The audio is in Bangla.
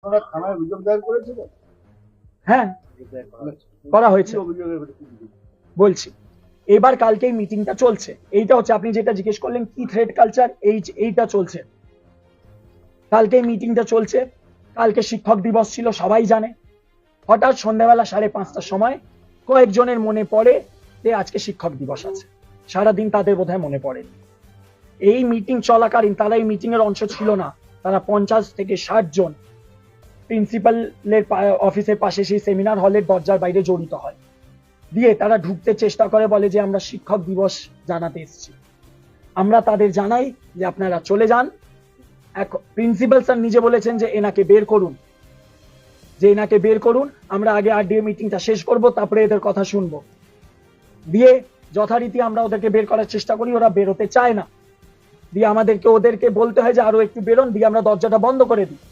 আপনারা থানায় অভিযোগ দায়ের করেছিলেন? হ্যাঁ, করা হয়েছে। বলছি, এবার কালকে মিটিংটা চলছে, এইটা হচ্ছে আপনি যেটা জিজ্ঞেস করলেন কি থ্রেড কালচার, এইটা চলছে। কালকে মিটিংটা চলছে, কালকে শিক্ষক দিবস ছিল সবাই জানে। হঠাৎ সন্ধ্যাবেলা 5:30টার সময় কয়েকজনের মনে পড়ে যে আজকে শিক্ষক দিবস আছে, সারাদিন তাদের বোধহয় মনে পড়েনি। এই মিটিং চলাকালীন তারা এই মিটিং এর অংশ ছিল না, তারা 50 থেকে 60 জন প্রিন্সিপালের অফিসের পাশে সেই সেমিনার হলের দরজার বাইরে জড়িত হয়, দিয়ে তারা ঢুকতে চেষ্টা করে, বলে যে আমরা শিক্ষক দিবস জানাতে এসেছি। আমরা তাদের জানাই যে আপনারা চলে যান। প্রিন্সিপাল স্যার নিজে বলেছেন যে এনাকে বের করুন, আমরা আগে আরডিএ মিটিংটা শেষ করব, তারপরে এদের কথা শুনবো। দিয়ে যথারীতি আমরা ওদেরকে বের করার চেষ্টা করি, ওরা বেরোতে চায় না। দিয়ে ওদেরকে বলতে হয় যে আরো একটু বেরোন, দিয়ে আমরা দরজাটা বন্ধ করে দিই।